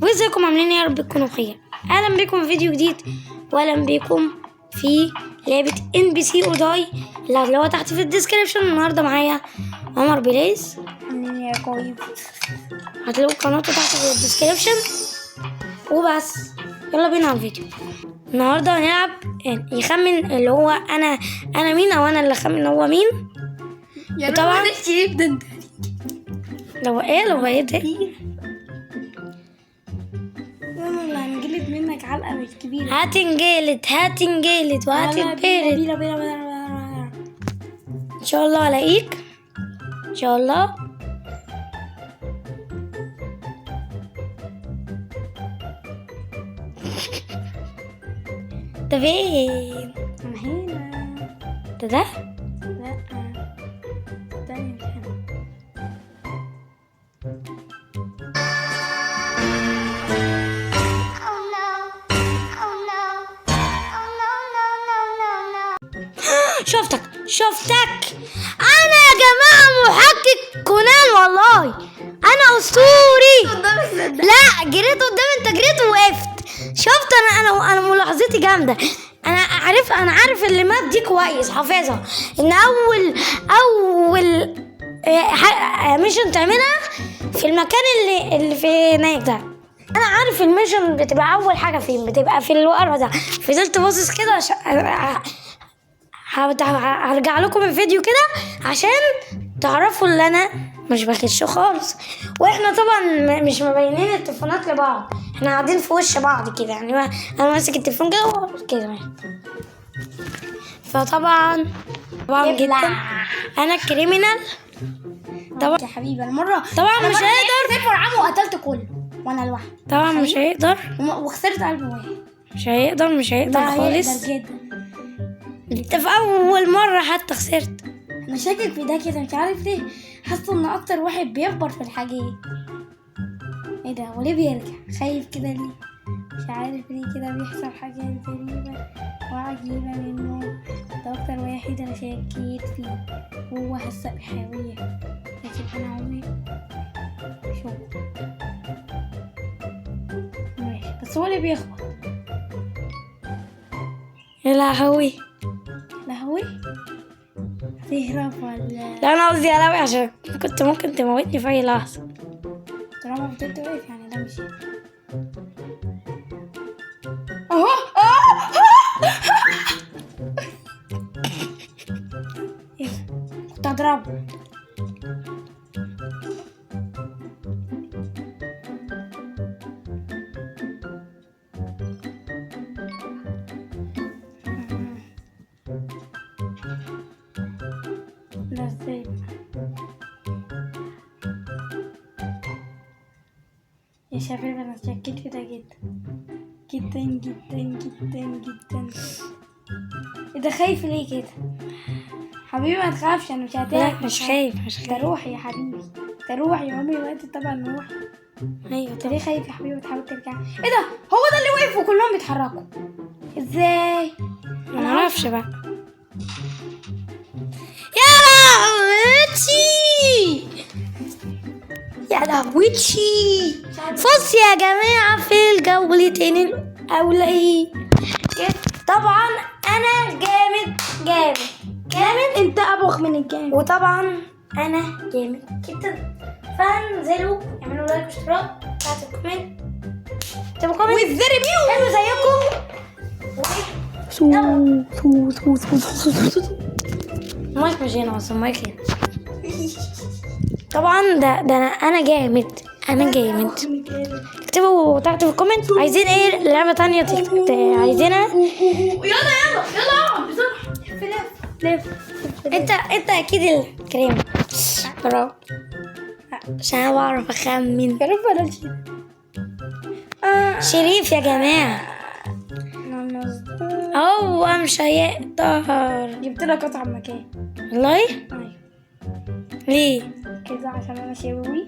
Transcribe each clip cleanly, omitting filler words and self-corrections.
وازيكم عاملين يا رب تكونوا بخير. اهلا بكم في فيديو جديد واهلا بكم في لعبة NPC أوداي اللي هتلاقوها تحت في الديسكريبشن. النهارده معايا عمر بليز. عاملين يا كويس. هتلاقوا قناته تحت في الديسكريبشن وبس. يلا بينا على الفيديو. النهارده هنلعب يخمن اللي هو انا مين، او انا اللي اخمن هو مين. طبعا لو بقيت انا اللي هنجلد منك علقه مش كبيره. هتنجلد وهتتبرد ان شاء الله. الاقيك ان شاء الله. ده فين؟ انا هنا. ده لا تاني مش هنا. شفتك انا يا جماعه محقق كونان، والله انا اسطوري. لا جريت قدام، انت جريت ووقفت. شفت انا ملاحظتي جامده. انا عارف الليمات دي كويس، حافظها. ان اول ميشن تعملها في المكان اللي في هناك ده. انا عارف الميشن بتبقى اول حاجه فين، بتبقى في الورقه ده. فضلت باصص كده هرجع لكم الفيديو كده عشان تعرفوا ان انا مش بخش خالص. واحنا طبعا مش مبينين التليفونات لبعض، احنا قاعدين في وش بعض كده. يعني انا ماسك التليفون كده وكده. فطبعا جدا انا كريمينال طبعا يا حبيبي المره طبعا مش هيقدر. صفر عام وقتلت كله وانا لوحدي. طبعا مش هيقدر وخسرت قلب واحد. مش هيقدر خالص. جدا. انت في اول مره حتى خسرت. انا شاكك في ده كده، مش عارف ليه. حاسه ان اكتر واحد بيكبر في الحاجات. ايه ده؟ وليه بيرجع خايف كده ليه؟ مش عارف ليه كده بيحصل حاجات غريبه وعجيبه منه. ده اكتر واحد انا شاكيت فيه. هو هسه الحاويه، لكن انا عمري شوف ماشي. بس هو اللي بيخبط. يا لهوي لهوي تهرب ولا؟ لا انا قصدي يا لهوي عشان كنت ممكن تموتني في اي لحظه. طالما فضلت واقف يعني ده مش كنت هضربه. لا ازاي؟ يا شباب انا شكيت في ده جدا جدا جدا جدا جدا. ايه ده؟ خايف ليه كده حبيبي؟ ما تخافش، انا مش لا هتاك. مش خايف ده روحي يا حبيبي، ده روحي. عمري ما انت طبعا روحي. ايوه انت ليه خايف يا حبيبي وتحاول ترجع؟ ايه ده؟ هو ده اللي وقف وكلهم بيتحركوا ازاي؟ ما نعرفش بقى. يا لهوتشي يا لهوتشي. فص يا جماعه في الجولتين الاولين. طبعا انا جامد. انت ابوخ من الجامد. وطبعا انا جامد جدا. فانزلوا اعملوا لايك واشتراك، بتاعت الكومنت، اكتبوا كومنت والزربيو حلو زيكم. المايك مش هنا اصلا، المايك هنا. طبعا ده انا جامد. اكتبوا تحت في الكومنت عايزين ايه لعبة تانية عايزينها. يلا بسرعة. لف. انت اكيد الكريم. برافو عشان انا بعرف اخمن. يا رب انا شريف يا جماعة هو مش هيقدر. جبت لك قطعة مكان. والله ايوه ليه كده عشان انا شاوي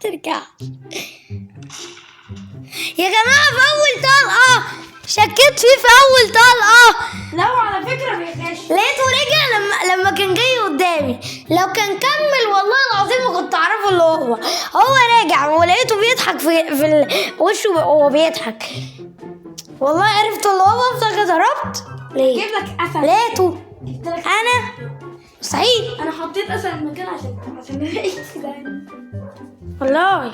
ترجعش يا جماعة. في أول طلقة شكيت فيه، في أول طلقة لا على فكره بيغش. لقيته رجع لما كان جاي قدامي. لو كان كمل والله العظيم ما كنت اعرفه اللي هو راجع ولقيته بيضحك في وشه وهو بيضحك. والله عرفت اللي هو بفضل ضربت. ليه؟ جيب لك اسد. لقيته جبت لك انا مستحيل انا حطيت اسد المكان عشان نلاقي كده. والله.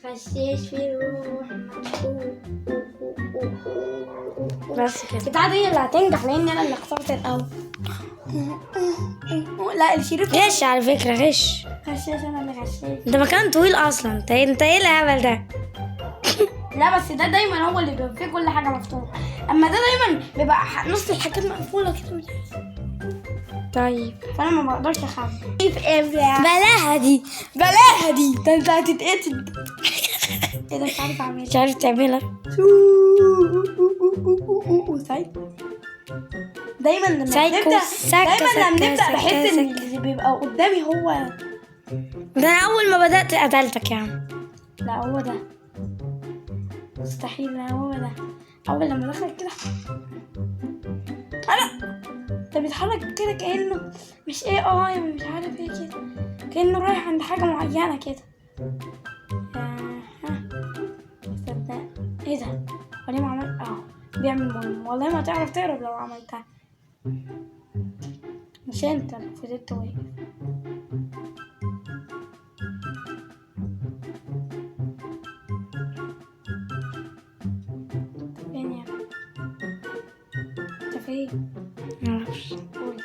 خشيش في روح بس كده. بتاعتي هي اللي هتنجح لان انا اللي خسرت الاول. لا الشريف غش على فكرة غش. غشاش. انا اللي غشاش. ده مكان طويل اصلا. انت ايه الهبل ده؟ لا بس ده دايما هو اللي بيبقى فيه كل حاجه مفتوحه، اما ده دايما بيبقى نص الحاجات مقفوله كده. طيب فانا ما بقدرش اخبي. بلاها دي. ده انت هتتقتل. ايه ده مش عارف اعملها. مش عارف تعملها. سايكو. دايما لما سايكو. بنبدا بحس ان اللي بيبقى قدامي هو ده انا اول ما بدأت قتلتك يا عم. لا هو ده مستحيل. لا هو ده اول لما دخل كده انا ده بيتحرك كده كأنه مش AI مش عارف ايه كده، كأنه رايح عند حاجة معينة كده. صدق ايه ده؟ هو ليه ما عمل بيعمل مهم. والله ما تعرف تهرب لو عملتها. مش انت اللي فضلت واقف. فين يا ابني؟ انت فين؟ معرفش. قول.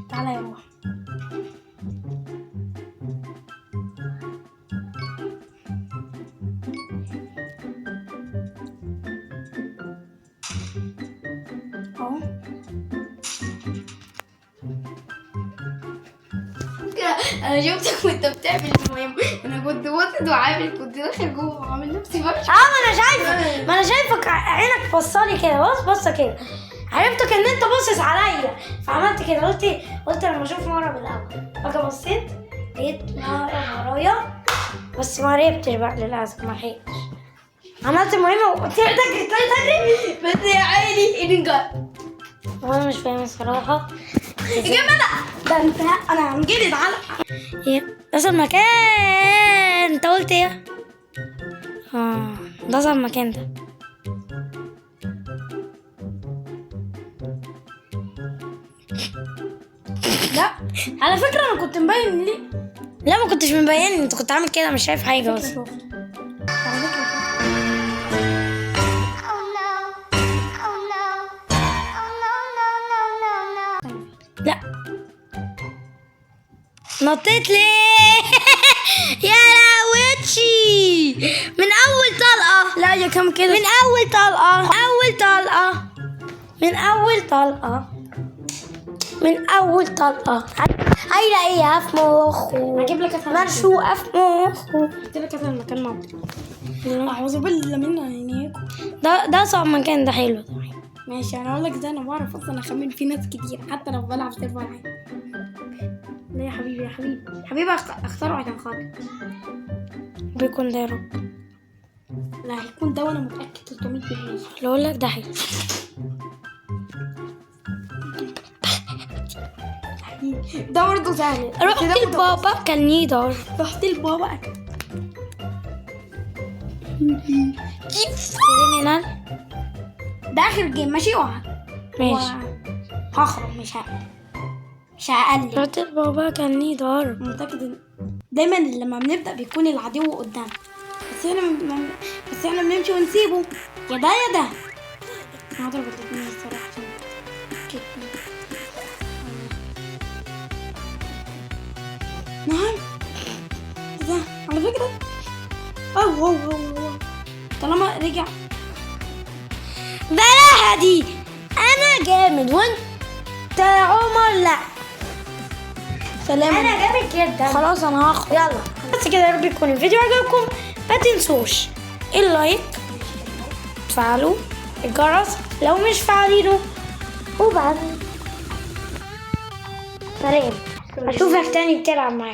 تعالى يا روح. اهو انا شفتك وانت بتعمل المهم. انا كنت واخد وعامل، كنت داخل جوه وعامل نفسي بمشي. ما انا شايفك عينك بصالي كده. بصه كده. عرفتك ان انت باصص عليا فعملت كده. قلت لما اشوف مره بالاول. بقى بصيت لقيت مره ورايا بس ما هربتش بقى للاسف. ما لحقتش. عملت المهمه وقلت لك تجري بس يا عيني ايدي جت. وانا مش فاهم الصراحه. يا جماعه ده انت انا هنجلد على ده المكان. انت قلت ايه؟ ده المكان ده. لا على فكره انا كنت مبين ليه. لا ما كنتش مبين. انت كنت عامل كده مش شايف حاجه بس. على فكره لا نطيت ليه؟ يا لهوتشي من اول طلقه. لا يا كم كده. من اول طلقه. عايله ايه في مخه. هجيب لك اسد مرشوقه في مخه. جبت لك اسد المكان موت. اعوذ بالله من عينيكم. ده صعب مكان. ده حلو. ماشي انا اقول لك ده. انا بعرف اصلا اخمن في ناس كتير حتى لو بلعب سيرفر عادي. لا يا حبيبي حبيبي اختاره عشان خاطر بيكون ده يا رب. لا هيكون ده وانا متاكد 300%. اللي اقول لك ده حلو. ده برضه سهل. رحت لبابا كان يقدر. رحت لبابا كيف كريمينال. ده اخر جيم ماشي. ماشي. هخرج مش هقلل. رحت لبابا كان يقدر. متأكد ان دايما لما بنبدأ بيكون العدو قدام بس احنا بنمشي ونسيبه. يا ده انا هضرب الاتنين الصراحة عشان نعم ده على فكرة أوه. طالما رجع بلاها دي. انا جامد وانت يا عمر لا. سلام. انا جامد جدا. خلاص انا هاخد. يلا بس كده. يا رب يكون الفيديو عجبكم. ما تنسوش اللايك، تفعلوا الجرس لو مش فاعلينه، وبعد سلام. اشوفك تاني بتلعب معايا.